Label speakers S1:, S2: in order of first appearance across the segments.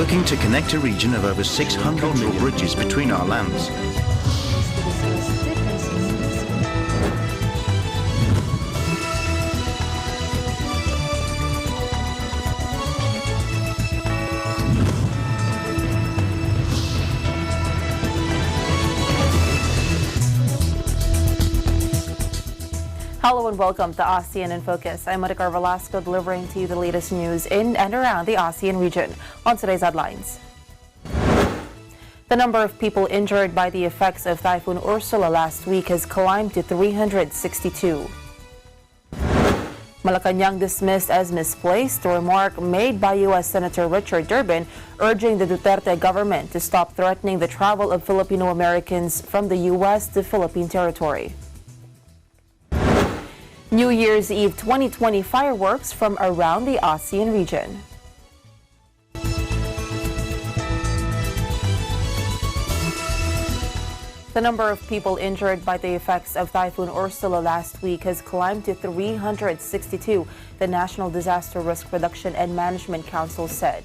S1: working to connect a region of over 600 cultural bridges between our lands.
S2: Hello and welcome to ASEAN in Focus. I'm Maricar Velasco delivering to you the latest news in and around the ASEAN region. On today's headlines, the number of people injured by the effects of Typhoon Ursula last week has climbed to 362. Malacanang dismissed as misplaced the remark made by U.S. Senator Richard Durbin urging the Duterte government to stop threatening the travel of Filipino Americans from the U.S. to Philippine territory. New Year's Eve 2020 fireworks from around the ASEAN region. The number of people injured by the effects of Typhoon Ursula last week has climbed to 362, the National Disaster Risk Reduction and Management Council said.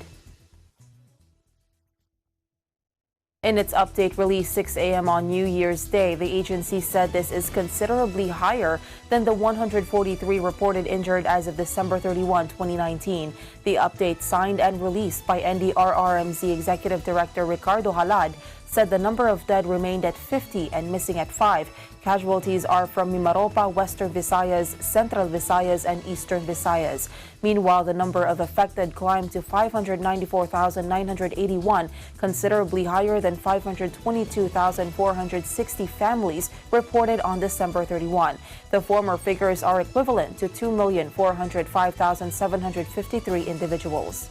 S2: In its update released 6 a.m. on New Year's Day, the agency said this is considerably higher than the 143 reported injured as of December 31, 2019. The update, signed and released by NDRRMZ Executive Director Ricardo Halad, said the number of dead remained at 50 and missing at 5. Casualties are from Mimaropa, Western Visayas, Central Visayas, and Eastern Visayas. Meanwhile, the number of affected climbed to 594,981, considerably higher than 522,460 families reported on December 31. The former figures are equivalent to 2,405,753 individuals.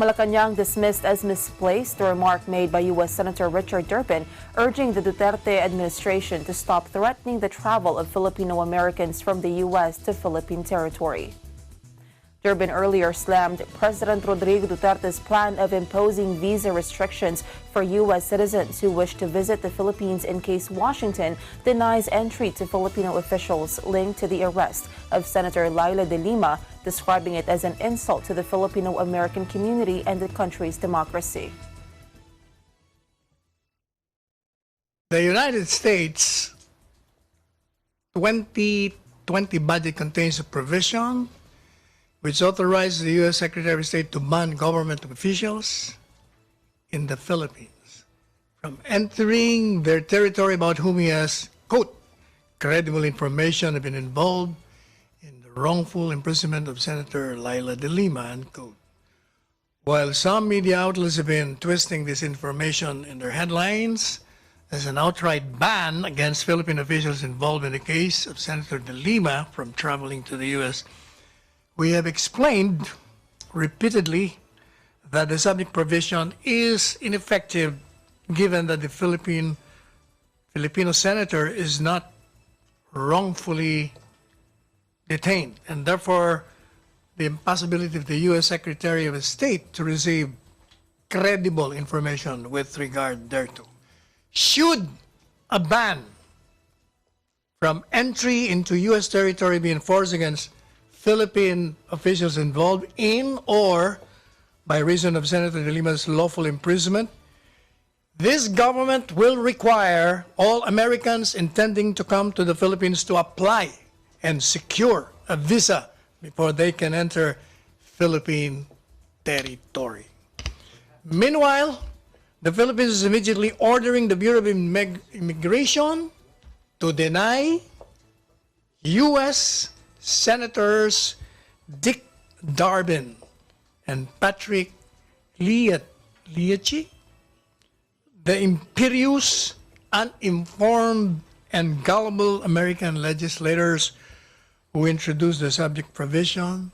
S2: Malacanang dismissed as misplaced the remark made by U.S. Senator Richard Durbin urging the Duterte administration to stop threatening the travel of Filipino Americans from the U.S. to Philippine territory. Durbin earlier slammed President Rodrigo Duterte's plan of imposing visa restrictions for U.S. citizens who wish to visit the Philippines in case Washington denies entry to Filipino officials linked to the arrest of Senator Laila de Lima, describing it as an insult to the Filipino American community and the country's democracy.
S3: The United States 2020 budget contains a provision which authorizes the U.S. Secretary of State to ban government officials in the Philippines from entering their territory about whom he has, quote, credible information have been involved in the wrongful imprisonment of Senator Laila de Lima, unquote. While some media outlets have been twisting this information in their headlines as an outright ban against Philippine officials involved in the case of Senator de Lima from traveling to the U.S., we have explained repeatedly that the subject provision is ineffective given that the Filipino senator is not wrongfully detained, and therefore the impossibility of the U.S. Secretary of State to receive credible information with regard thereto. Should a ban from entry into U.S. territory be enforced against Philippine officials involved in or by reason of Senator de Lima's lawful imprisonment, this government will require all Americans intending to come to the Philippines to apply and secure a visa before they can enter Philippine territory. Meanwhile, the Philippines is immediately ordering the Bureau of Immigration to deny U.S. Senators Dick Durbin and Patrick Liachi, the imperious, uninformed, and gullible American legislators who introduced the subject provision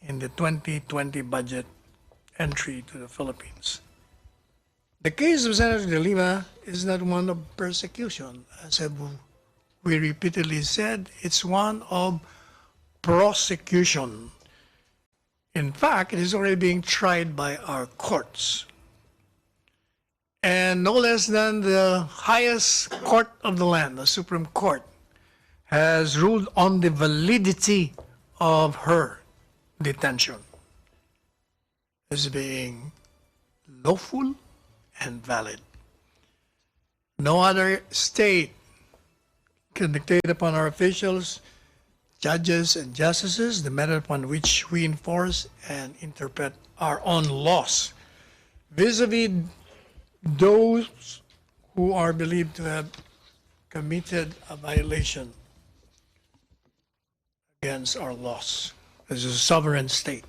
S3: in the 2020 budget entry to the Philippines. The case of Senator de Lima is not one of persecution, as we repeatedly said. It's one of prosecution. In fact, it is already being tried by our courts. And no less than the highest court of the land, the Supreme Court, has ruled on the validity of her detention. as being lawful and valid. No other state can dictate upon our officials, judges, and justices the method upon which we enforce and interpret our own laws vis-a-vis those who are believed to have committed a violation against our laws as a sovereign state.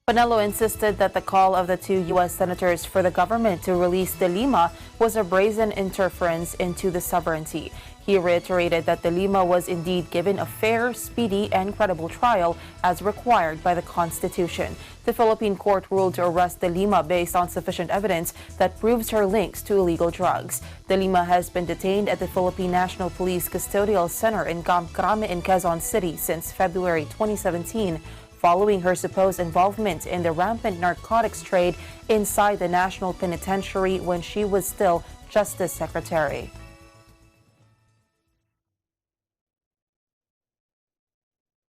S2: Panelo insisted that the call of the two U.S. senators for the government to release De Lima was a brazen interference into the sovereignty. He reiterated that De Lima was indeed given a fair, speedy, and credible trial as required by the Constitution. The Philippine court ruled to arrest De Lima based on sufficient evidence that proves her links to illegal drugs. De Lima has been detained at the Philippine National Police Custodial Center in Camp Crame in Quezon City since February 2017. Following her supposed involvement in the rampant narcotics trade inside the National Penitentiary when she was still Justice Secretary.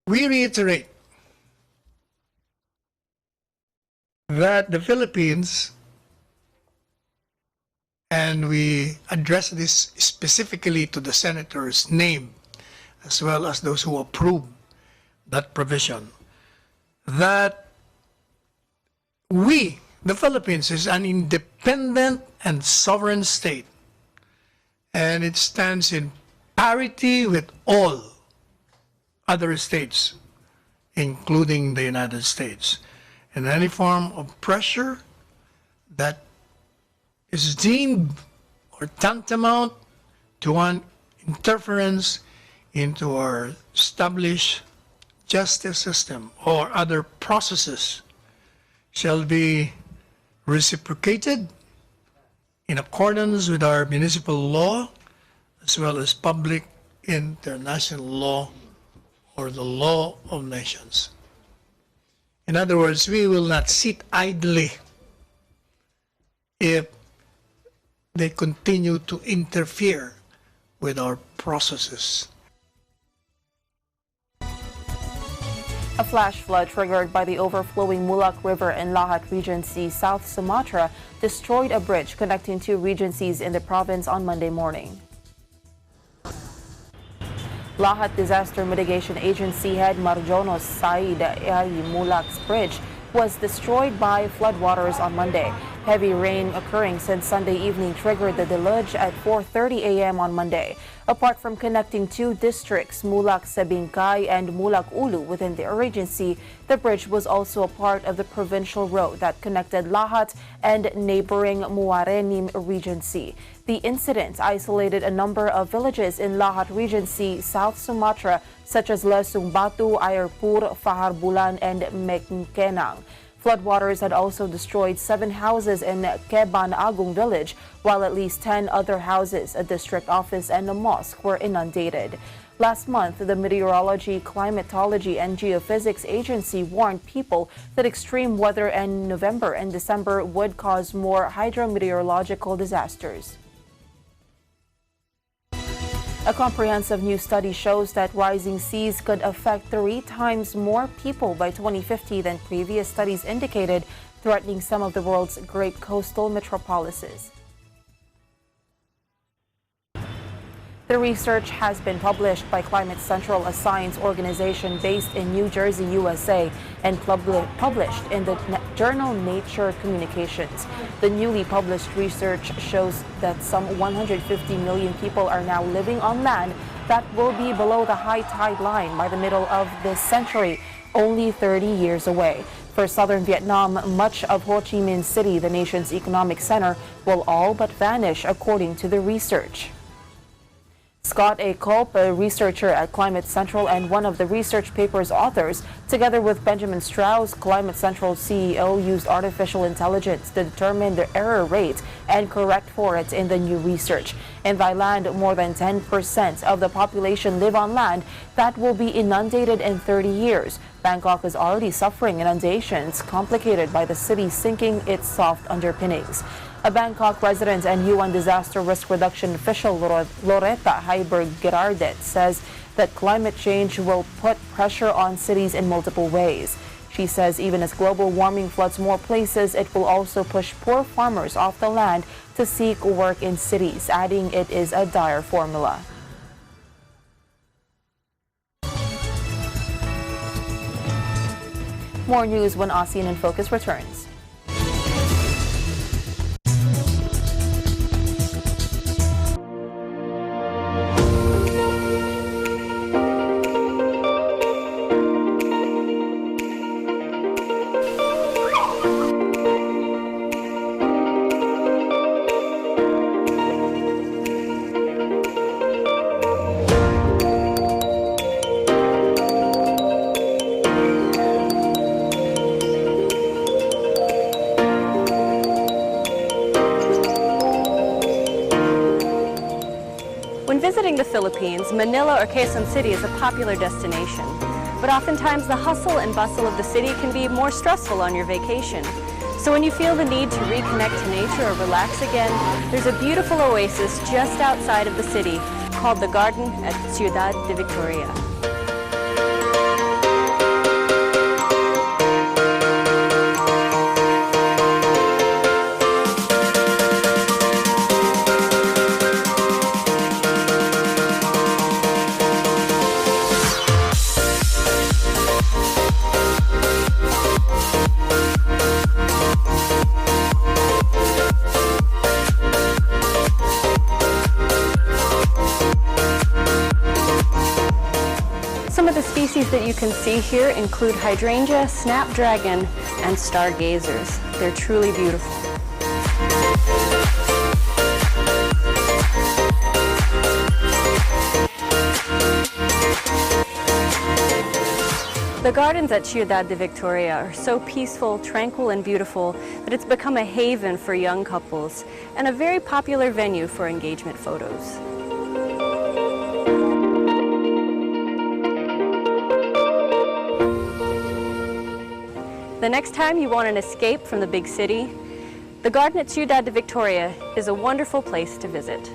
S3: We reiterate that the Philippines, and we address this specifically to the senators named, as well as those who approve that provision, that we, the Philippines, is an independent and sovereign state, and it stands in parity with all other states, including the United States. And any form of pressure that is deemed or tantamount to an interference into our established justice system or other processes shall be reciprocated in accordance with our municipal law as well as public international law or the law of nations. In other words, we will not sit idly if they continue to interfere with our processes.
S2: A flash flood triggered by the overflowing Mulak River in Lahat Regency, South Sumatra, destroyed a bridge connecting two regencies in the province on Monday morning. Lahat Disaster Mitigation Agency head Marjonos Said Mulak's bridge was destroyed by floodwaters on Monday. Heavy rain occurring since Sunday evening triggered the deluge at 4:30 a.m. on Monday. Apart from connecting two districts, Mulak Sebingkay and Mulak Ulu within the regency, the bridge was also a part of the provincial road that connected Lahat and neighboring Muarenim Regency. The incident isolated a number of villages in Lahat Regency, South Sumatra, such as Lesung Batu, Airpur, Faharbulan, and Mekkenang. Floodwaters had also destroyed 7 houses in Keban Agung village, while at least 10 other houses, a district office, and a mosque were inundated. Last month, the Meteorology, Climatology, and Geophysics Agency warned people that extreme weather in November and December would cause more hydrometeorological disasters. A comprehensive new study shows that rising seas could affect 3 times more people by 2050 than previous studies indicated, threatening some of the world's great coastal metropolises. The research has been published by Climate Central, a science organization based in New Jersey, USA, and published in the journal Nature Communications. The newly published research shows that some 150 million people are now living on land that will be below the high tide line by the middle of this century, only 30 years away. For southern Vietnam, much of Ho Chi Minh City, the nation's economic center, will all but vanish, according to the research. Scott A. Culp, a researcher at Climate Central and one of the research paper's authors, together with Benjamin Strauss, Climate Central CEO, used artificial intelligence to determine the error rate and correct for it in the new research. In Thailand, more than 10% of the population live on land that will be inundated in 30 years. Bangkok is already suffering inundations complicated by the city sinking its soft underpinnings. A Bangkok resident and UN disaster risk reduction official, Loretta Heiberg-Gerardet, says that climate change will put pressure on cities in multiple ways. She says even as global warming floods more places, it will also push poor farmers off the land to seek work in cities, adding it is a dire formula. More news when ASEAN in Focus returns.
S4: When visiting the Philippines, Manila or Quezon City is a popular destination. But oftentimes the hustle and bustle of the city can be more stressful on your vacation. So when you feel the need to reconnect to nature or relax again, there's a beautiful oasis just outside of the city called the Garden at Ciudad de Victoria. Some of the species that you can see here include hydrangea, snapdragon, and stargazers. They're truly beautiful. The gardens at Ciudad de Victoria are so peaceful, tranquil, and beautiful that it's become a haven for young couples and a very popular venue for engagement photos. The next time you want an escape from the big city, the garden at Ciudad de Victoria is a wonderful place to visit.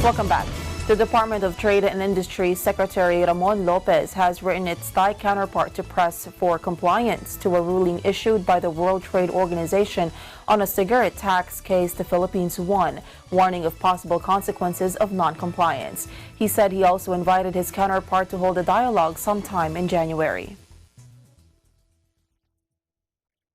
S2: Welcome back. The Department of Trade and Industry Secretary Ramon Lopez has written its Thai counterpart to press for compliance to a ruling issued by the World Trade Organization on a cigarette tax case the Philippines won, warning of possible consequences of non-compliance. He said he also invited his counterpart to hold a dialogue sometime in January.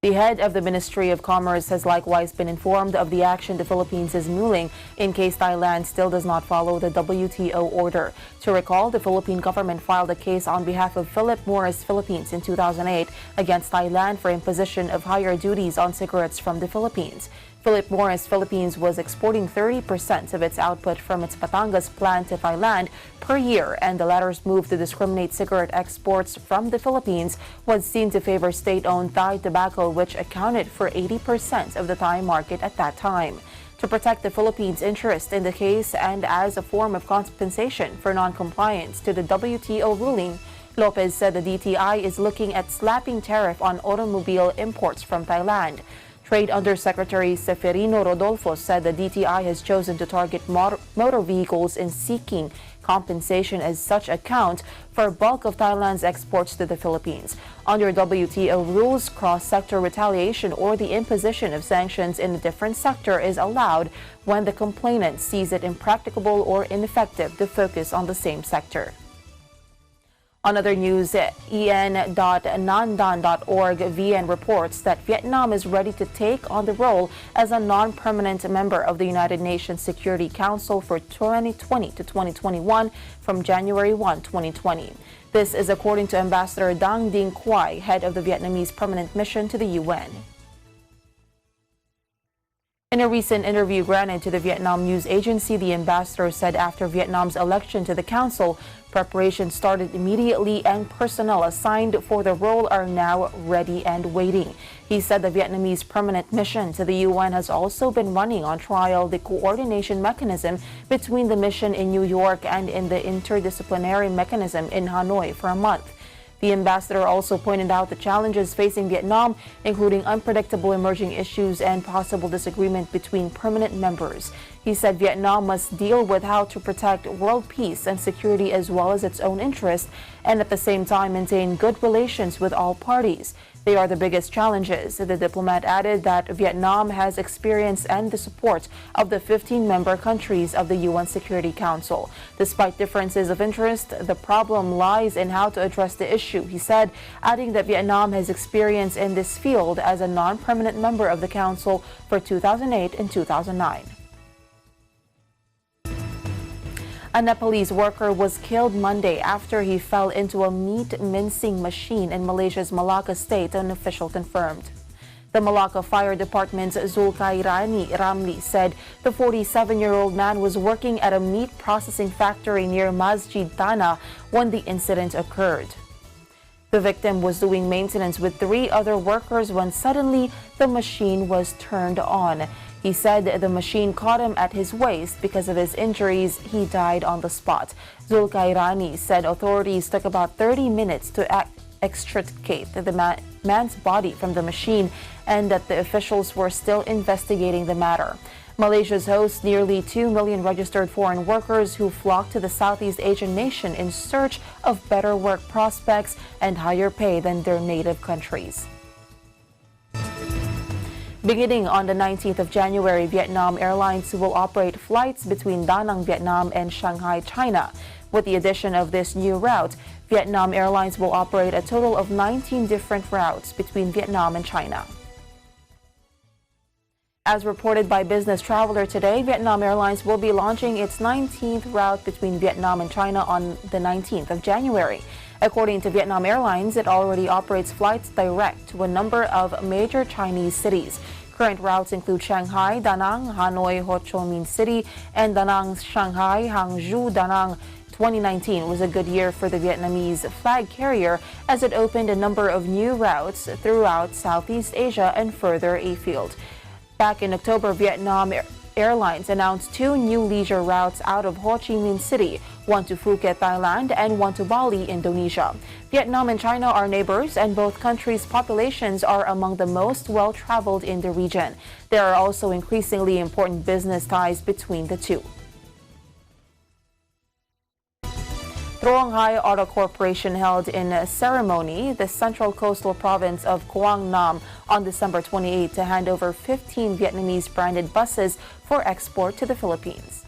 S2: The head of the Ministry of Commerce has likewise been informed of the action the Philippines is mulling in case Thailand still does not follow the WTO order. To recall, the Philippine government filed a case on behalf of Philip Morris Philippines in 2008 against Thailand for imposition of higher duties on cigarettes from the Philippines. Philip Morris Philippines was exporting 30% of its output from its Batangas plant to Thailand per year, and the latter's move to discriminate cigarette exports from the Philippines was seen to favor state-owned Thai tobacco, which accounted for 80% of the Thai market at that time. To protect the Philippines' interest in the case and as a form of compensation for non-compliance to the WTO ruling, Lopez said the DTI is looking at slapping tariff on automobile imports from Thailand. Trade Undersecretary Seferino Rodolfo said the DTI has chosen to target motor vehicles in seeking compensation as such account for bulk of Thailand's exports to the Philippines. Under WTO rules, cross-sector retaliation or the imposition of sanctions in a different sector is allowed when the complainant sees it impracticable or ineffective to focus on the same sector. On other news, en.nandan.org VN reports that Vietnam is ready to take on the role as a non-permanent member of the United Nations Security Council for 2020 to 2021 from January 1, 2020. This is according to Ambassador Dang Dinh Quai, head of the Vietnamese permanent mission to the UN. In a recent interview granted to the Vietnam news agency, the ambassador said after Vietnam's election to the council, preparations started immediately and personnel assigned for the role are now ready and waiting. He said the Vietnamese permanent mission to the UN has also been running on trial the coordination mechanism between the mission in New York and in the interdisciplinary mechanism in Hanoi for a month. The ambassador also pointed out the challenges facing Vietnam, including unpredictable emerging issues and possible disagreement between permanent members. He said Vietnam must deal with how to protect world peace and security as well as its own interests, and at the same time maintain good relations with all parties. They are the biggest challenges. The diplomat added that Vietnam has experience and the support of the 15 member countries of the UN Security Council. Despite differences of interest, the problem lies in how to address the issue, he said, adding that Vietnam has experience in this field as a non-permanent member of the Council for 2008 and 2009. A Nepalese worker was killed Monday after he fell into a meat mincing machine in Malaysia's Malacca state, an official confirmed. The Malacca Fire Department's Zulkairani Ramli said the 47-year-old man was working at a meat processing factory near Masjid Tanah when the incident occurred. The victim was doing maintenance with 3 other workers when suddenly the machine was turned on. He said the machine caught him at his waist. Because of his injuries, he died on the spot. Zulkairani said authorities took about 30 minutes to extricate the man's body from the machine and that the officials were still investigating the matter. Malaysia's hosts nearly 2 million registered foreign workers who flock to the Southeast Asian nation in search of better work prospects and higher pay than their native countries. Beginning on the 19th of January, Vietnam Airlines will operate flights between Da Nang, Vietnam and Shanghai, China. With the addition of this new route, Vietnam Airlines will operate a total of 19 different routes between Vietnam and China. As reported by Business Traveler today, Vietnam Airlines will be launching its 19th route between Vietnam and China on the 19th of January. According to Vietnam Airlines, it already operates flights direct to a number of major Chinese cities. Current routes include Shanghai, Da Nang, Hanoi, Ho Chi Minh City, and Da Nang, Shanghai, Hangzhou, Da Nang. 2019 was a good year for the Vietnamese flag carrier as it opened a number of new routes throughout Southeast Asia and further afield. Back in October, Vietnam Airlines announced 2 new leisure routes out of Ho Chi Minh City, one to Phuket, Thailand, and one to Bali, Indonesia. Vietnam and China are neighbors, and both countries' populations are among the most well-traveled in the region. There are also increasingly important business ties between the two. Truong Hai Auto Corporation held in a ceremony the central coastal province of Quang Nam on December 28 to hand over 15 Vietnamese branded buses for export to the Philippines.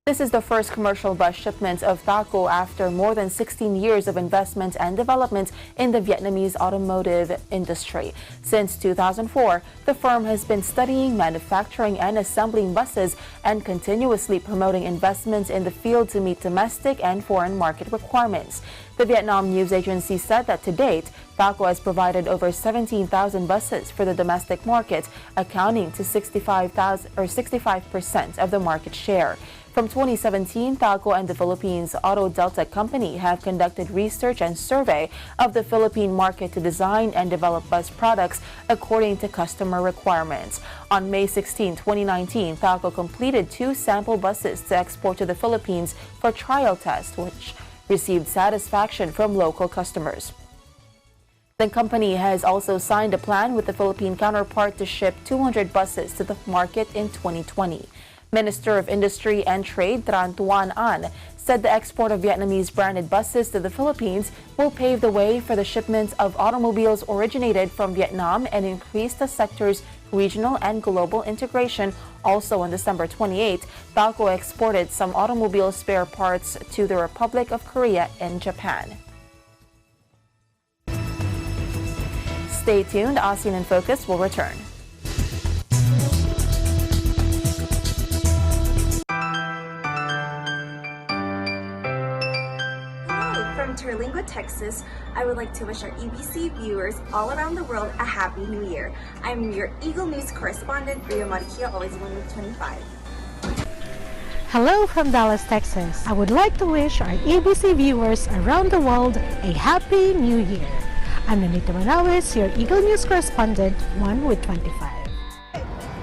S2: This is the first commercial bus shipment of THACO after more than 16 years of investment and development in the Vietnamese automotive industry. Since 2004, the firm has been studying, manufacturing, and assembling buses and continuously promoting investments in the field to meet domestic and foreign market requirements. The Vietnam news agency said that to date, THACO has provided over 17,000 buses for the domestic market, accounting to 65% of the market share. From 2017, THACO and the Philippines Auto Delta Company have conducted research and survey of the Philippine market to design and develop bus products according to customer requirements. On May 16, 2019, THACO completed 2 sample buses to export to the Philippines for trial tests, which received satisfaction from local customers. The company has also signed a plan with the Philippine counterpart to ship 200 buses to the market in 2020. Minister of Industry and Trade Tran Tuan An said the export of Vietnamese branded buses to the Philippines will pave the way for the shipment of automobiles originated from Vietnam and increase the sector's regional and global integration. Also on December 28, THACO exported some automobile spare parts to the Republic of Korea and Japan. Stay tuned. ASEAN in Focus will return.
S5: From Terlingua Texas, I would like to wish our EBC viewers all around the world a Happy New Year. I'm your Eagle News correspondent, Ria Marikia, always 1 with 25.
S6: Hello from Dallas, Texas. I would like to wish our EBC viewers around the world a Happy New Year. I'm Nanita Manawis, your Eagle News correspondent, 1 with 25.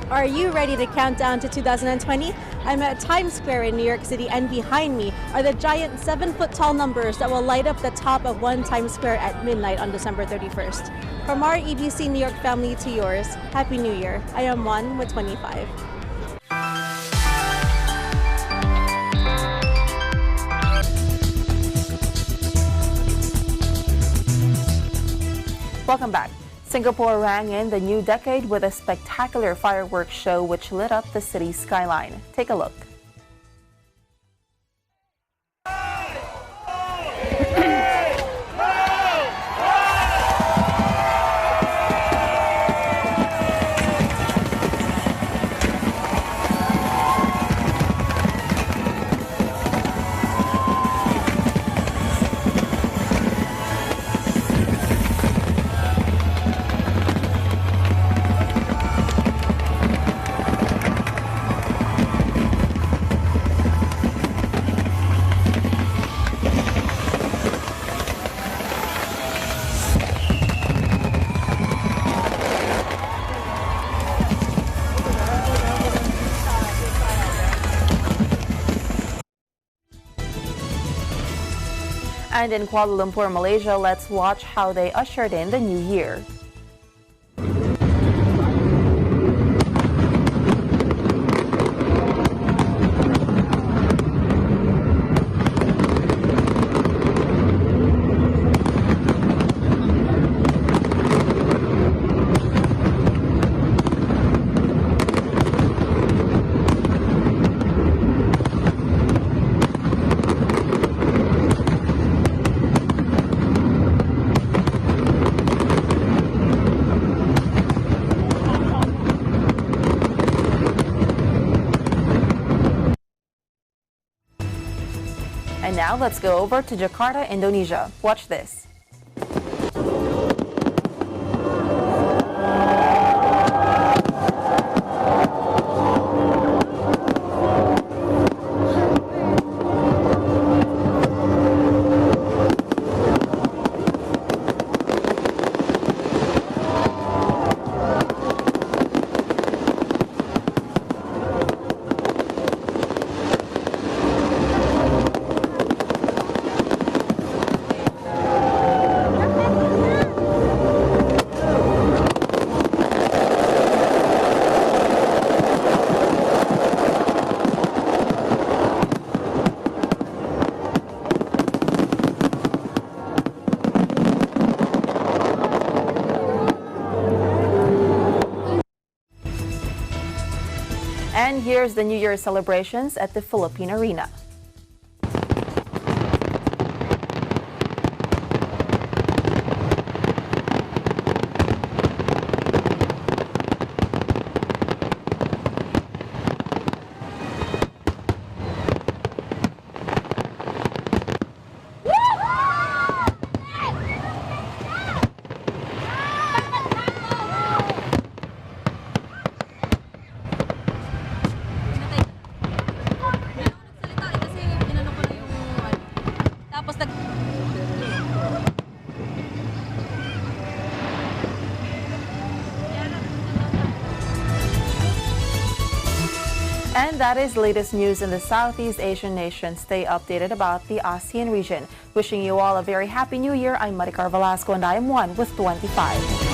S7: Are you ready to count down to 2020? I'm at Times Square in New York City, and behind me are the giant 7-foot-tall numbers that will light up the top of one Times Square at midnight on December 31st. From our EBC New York family to yours, Happy New Year. I am 1 with 25.
S2: Welcome back. Singapore rang in the new decade with a spectacular fireworks show which lit up the city's skyline. Take a look. And in Kuala Lumpur, Malaysia, let's watch how they ushered in the new year. And now let's go over to Jakarta, Indonesia. Watch this. And here's the New Year celebrations at the Philippine Arena. And that is the latest news in the Southeast Asian nations. Stay updated about the ASEAN region. Wishing you all a very happy new year. I'm Maricar Velasco and I am 1 with 25.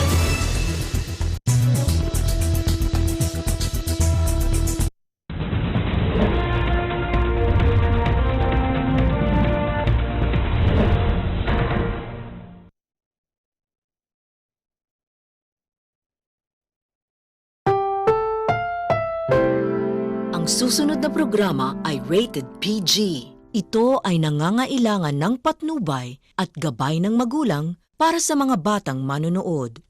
S8: Ang susunod na programa ay rated PG. Ito ay nangangailangan ng patnubay at gabay ng magulang para sa mga batang manonood.